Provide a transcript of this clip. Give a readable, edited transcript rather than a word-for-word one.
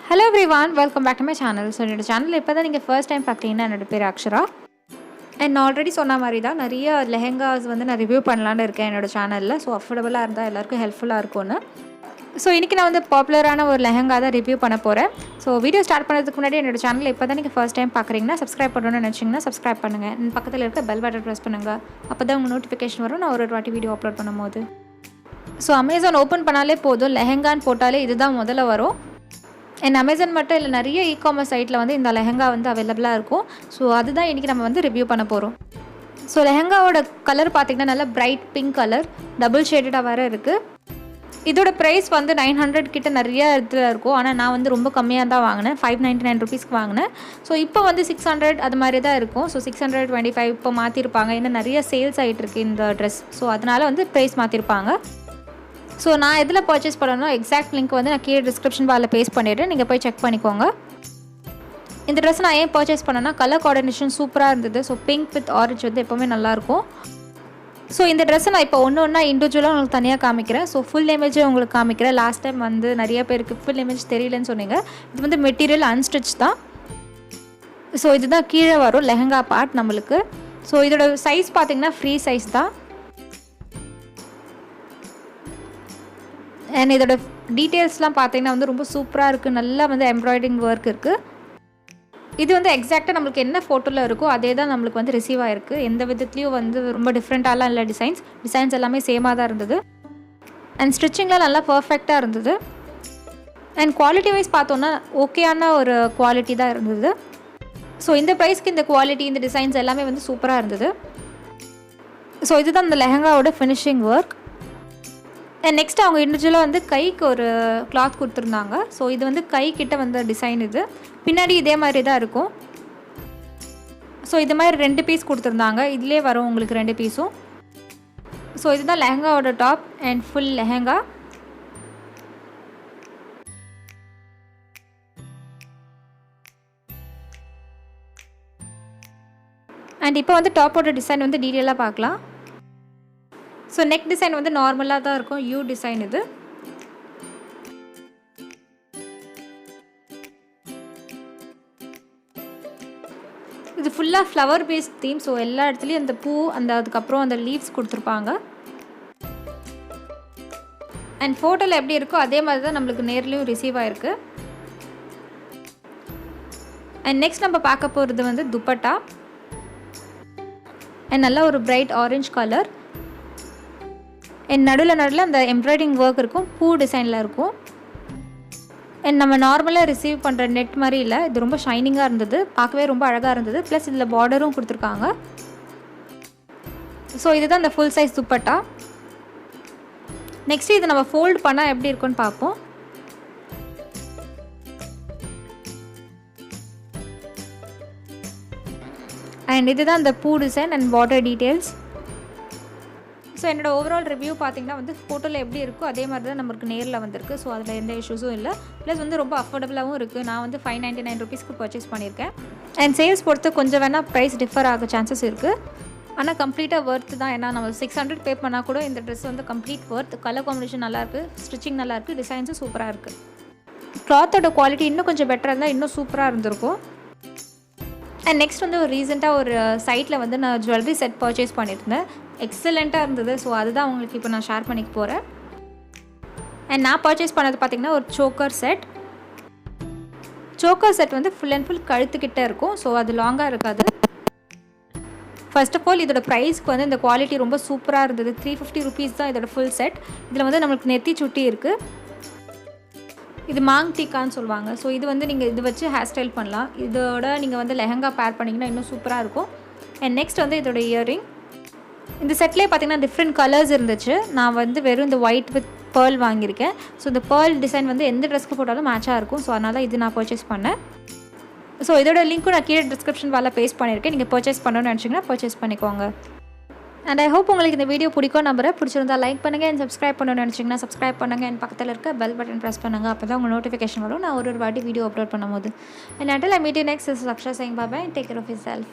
Hello everyone, welcome back to my channel. So என்னோட channel இப்போ தான் நீங்கள் ஃபர்ஸ்ட் டைம் பார்க்குறீங்கன்னா என்னோட பேர் அக்ஷரா. அண்ட் ஆல்ரெடி சொன்ன மாதிரி தான் நிறைய லெஹெங்காஸ் வந்து நான் ரிவ்யூ பண்ணலான்னு இருக்கேன் என்னோட சேனலில். ஸோ அஃபோர்டபுளாக இருந்தால் எல்லாருக்கும் ஹெல்ப்ஃபுல்லாக இருக்கும்னு. ஸோ இன்றைக்கி நான் வந்து பாப்புலரான ஒரு லெஹெங்கா தான் ரிவ்யூ பண்ண போகிறேன். ஸோ வீடியோ ஸ்டார்ட் பண்ணுறதுக்கு முன்னாடி என்னோட சேனல் இப்போ தான் நீங்கள் ஃபர்ஸ்ட் டைம் பார்க்குறீங்கன்னா சப்ஸ்கிரைப் பண்ணணும்னு நினச்சிங்கன்னா சப்ஸ்கிரைப் பண்ணுங்கள். பக்கத்தில் இருக்க பெல் பட்டன் ப்ரெஸ் பண்ணுங்கள். அப்போ தான் உங்கள் நோட்டிஃபிகேஷன் வரும் நான் ஒரு வாட்டி வீடியோ அப்லோட் பண்ணும்போது. ஸோ அமேசான் ஓப்பன் பண்ணாலே போதும், லெஹெங்கான்னு போட்டாலே இதுதான் முதல்ல வரும். அண்ட் அமேசான் மட்டும் இல்லை, நிறைய இ-காமர்ஸ் சைட்டில் வந்து இந்த லெஹெங்கா வந்து அவைலபிளாக இருக்கும். ஸோ அதுதான் இன்றைக்கி நம்ம வந்து ரிவ்யூ பண்ண போகிறோம். ஸோ லெஹெங்காவோட கலர் பார்த்திங்கன்னா நல்லா பிரைட் பிங்க் கலர், டபுள் ஷேடடாக வேறு இருக்குது. இதோட ப்ரைஸ் வந்து 900 கிட்ட நிறைய இடத்துல இருக்கும். ஆனால் நான் வந்து ரொம்ப கம்மியாக தான் வாங்கினேன், 599 ருபீஸ்க்கு வாங்கினேன். ஸோ இப்போ வந்து 600 அது மாதிரி தான் இருக்கும். ஸோ 625 இப்போ மாற்றிருப்பாங்க. இன்னும் நிறைய சேல்ஸ் ஆகிட்டுருக்கு இந்த ட்ரெஸ். ஸோ அதனால் வந்து ப்ரைஸ் மாற்றிருப்பாங்க. ஸோ நான் எதில் பர்ச்சேஸ் பண்ணணும் எக்ஸாக்ட் லிங்க் வந்து நான் கீழே டிஸ்கிரிப்ஷன் பாரில் பேஸ்ட் பண்ணிவிட்டு நீங்கள் போய் செக் பண்ணிக்கோங்க. இந்த ட்ரெஸ் நான் ஏன் பர்ச்சேஸ் பண்ணேன்னா கலர் கோஆர்டினேஷன் சூப்பராக இருந்தது. ஸோ பிங்க் வித் ஆரஞ்ச் வந்து எப்போவுமே நல்லாயிருக்கும். ஸோ இந்த ட்ரெஸ்ஸை நான் இப்போ ஒன்றா இண்டிவிஜுவலாக உங்களுக்கு தனியாக காமிக்கிறேன். ஸோ ஃபுல் இமேஜை உங்களுக்கு காமிக்கிறேன். லாஸ்ட் டைம் வந்து நிறைய பேருக்கு ஃபுல் இமேஜ் தெரியலன்னு சொன்னீங்க. இது வந்து மெட்டீரியல் அன்ஸ்டிச் தான். ஸோ இதுதான் கீழே வரும் லெஹெங்கா பார்ட் நம்மளுக்கு. ஸோ இதோட சைஸ் பார்த்திங்கன்னா ஃப்ரீ சைஸ் தான். அண்ட் இதோட டீட்டெயில்ஸ்லாம் பார்த்தீங்கன்னா வந்து ரொம்ப சூப்பராக இருக்குது. நல்லா வந்து எம்ப்ராய்டிங் ஒர்க் இருக்குது. இது வந்து எக்ஸாக்டாக நம்மளுக்கு என்ன ஃபோட்டோவில் இருக்கோ அதே தான் நம்மளுக்கு வந்து ரிசீவ் ஆகிருக்கு. எந்த விதத்துலேயும் வந்து ரொம்ப டிஃப்ரெண்ட்டாலாம் இல்லை. டிசைன்ஸ் எல்லாமே சேமாக தான் இருந்தது. அண்ட் ஸ்டிச்சிங்லாம் நல்லா பர்ஃபெக்டாக இருந்தது. அண்ட் குவாலிட்டி வைஸ் பார்த்தோன்னா ஓகேயான ஒரு குவாலிட்டி தான் இருந்தது. ஸோ இந்த ப்ரைஸ்க்கு இந்த குவாலிட்டி, இந்த டிசைன்ஸ் எல்லாமே வந்து சூப்பராக இருந்தது. ஸோ இதுதான் இந்த லெஹெங்காவோட ஃபினிஷிங் ஒர்க். அண்ட் நெக்ஸ்ட் அவங்க இண்டிவிஜுவலாக வந்து கைக்கு ஒரு கிளாத் கொடுத்துருந்தாங்க. ஸோ இது வந்து கை கிட்ட வந்த டிசைன். இது பின்னாடி இதே மாதிரி தான் இருக்கும். ஸோ இது மாதிரி 2 பீஸ் கொடுத்துருந்தாங்க. இதிலே வரும் உங்களுக்கு 2 பீஸும். ஸோ இதுதான் லெஹெங்காவோட top and full lehenga. And இப்போ வந்து டாப்போட டிசைன் வந்து டீட்டெயிலாக பார்க்கலாம். ஸோ நெக் டிசைன் வந்து நார்மலாக தான் இருக்கும். யூ டிசைன் இது. இது ஃபுல்லாக ஃப்ளவர் பேஸ்ட் தீம். ஸோ எல்லா இடத்துலையும் அந்த பூ அதுக்கப்புறம் அந்த லீவ்ஸ் கொடுத்துருப்பாங்க. அண்ட் ஃபோட்டோவில் எப்படி இருக்கோ அதே மாதிரி தான் நம்மளுக்கு நேர்லேயும் ரிசீவ் ஆகிருக்கு. அண்ட் நெக்ஸ்ட் நம்ம பார்க்க போகிறது வந்து துப்பட்டா. அண்ட் நல்லா ஒரு பிரைட் ஆரஞ்ச் கலர். அண்ட் நடுவில் அந்த எம்ப்ராய்டிங் ஒர்க் இருக்கும், பூ டிசைனில் இருக்கும். அண்ட் நம்ம நார்மலாக ரிசீவ் பண்ணுற நெட் மாதிரி இல்லை, இது ரொம்ப ஷைனிங்காக இருந்தது, பார்க்கவே ரொம்ப அழகாக இருந்தது. ப்ளஸ் இதில் பார்டரும் கொடுத்துருக்காங்க. ஸோ இதுதான் இந்த ஃபுல் சைஸ் துப்பட்டா. நெக்ஸ்ட்டு இது நம்ம ஃபோல்ட் பண்ணால் எப்படி இருக்குன்னு பார்ப்போம். அண்ட் இதுதான் இந்த பூ design and border details. So என்னோட ஓவரால் ரிவ்யூ பார்த்திங்கன்னா வந்து ஃபோட்டோவில் எப்படி இருக்கோ அதே மாதிரி தான் நம்மளுக்கு நேரில் வந்திருக்கு. ஸோ அதில் எந்த இஷ்யூஸும் இல்லை. ப்ளஸ் வந்து ரொம்ப அஃபோர்டபுளாகவும் இருக்குது. நான் வந்து 599 ருபீஸ்க்கு பர்ச்சேஸ் பண்ணியிருக்கேன். அண்ட் சேல்ஸ் பொறுத்து கொஞ்சம் வேணால் ப்ரைஸ் டிஃபர் ஆக சான்சஸ் இருக்குது. ஆனால் கம்ப்ளீட்டாக ஒர்த்து தான். ஏன்னா நம்ம 600 பே பண்ணால் கூட இந்த ட்ரெஸ் வந்து கம்ப்ளீட் ஒர்த். கலர் காம்பினேஷன் நல்லாயிருக்கு, ஸ்டிச்சிங் நல்லாயிருக்கு, டிசைன்ஸும் சூப்பராக இருக்குது. கிளாத்தோட குவாலிட்டி இன்னும் கொஞ்சம் பெட்டராக இருந்தால் இன்னும் சூப்பராக இருந்திருக்கும். அண்ட் நெக்ஸ்ட் வந்து ஒரு ரீசெண்டாக ஒரு சைட்டில் வந்து நான் ஜுவல்லரி செட் பர்ச்சேஸ் பண்ணியிருந்தேன். எக்ஸலண்ட்டாக இருந்தது. ஸோ அதுதான் உங்களுக்கு இப்போ நான் ஷேர் பண்ணிக்க போகிறேன். அண்ட் நான் பர்ச்சேஸ் பண்ணது பார்த்திங்கன்னா ஒரு சோக்கர் செட். சோக்கர் செட் வந்து ஃபுல் அண்ட் ஃபுல் கழுத்துக்கிட்ட இருக்கும். ஸோ அது லாங்காக இருக்காது. ஃபர்ஸ்ட் ஆஃப் ஆல் இதோட ப்ரைஸ்க்கு வந்து இந்த குவாலிட்டி ரொம்ப சூப்பராக இருந்தது. 350 ருபீஸ் தான் இதோட ஃபுல் செட். இதில் வந்து நம்மளுக்கு நெத்தி சுட்டி இருக்குது. இது மாங் டிக்கான்னு சொல்லுவாங்க. ஸோ இது வந்து நீங்கள் இது வச்சு ஹேர் ஸ்டைல் பண்ணலாம். இதோட நீங்கள் வந்து லெஹெங்கா பேர் பண்ணிங்கன்னா இன்னும் சூப்பராக இருக்கும். அண்ட் நெக்ஸ்ட் வந்து இதோட இயரிங். இந்த செட்லேயே பார்த்திங்கன்னா டிஃப்ரெண்ட் கலர்ஸ் இருந்துச்சு. நான் வந்து வெறும் இந்த ஒயிட் வித் பேர்ல் வாங்கியிருக்கேன். ஸோ இந்த பேர்ல் டிசைன் வந்து எந்த ட்ரெஸ்க்கு போட்டாலும் மேட்சாக இருக்கும். ஸோ அதனால் இது நான் பர்ச்சேஸ் பண்ணேன். ஸோ இதோட லிங்க்கும் நான் கீழே டிஸ்கிரிப்ஷன் பாரில் பேஸ்ட் பண்ணியிருக்கேன். நீங்கள் பர்ச்சேஸ் பண்ணணும்னு நினச்சிங்கன்னா பர்ச்சேஸ் பண்ணிக்கோங்க. அண்ட் ஐ ஹோப் உங்களுக்கு இந்த வீடியோ பிடிக்கும் நம்புறேன். பிடிச்சிருந்தா லைக் பண்ணுங்கள். அண்ட் சப்ஸ்கிரைப் பண்ணணும்னு நினச்சிங்கன்னா சப்ஸ்கிரைப் பண்ணுங்கள். அண்ட் பக்கத்தில் இருக்க பெல் பட்டன் ப்ரெஸ் பண்ணுங்கள். அப்போ தான் உங்கள் நோட்டிஃபிகேஷன் வரும் நான் ஒரு வாட்டி வீடியோ அப்லோட் பண்ணும்போது. And until I meet you next, this is Akshara saying bye bye and take care of yourself.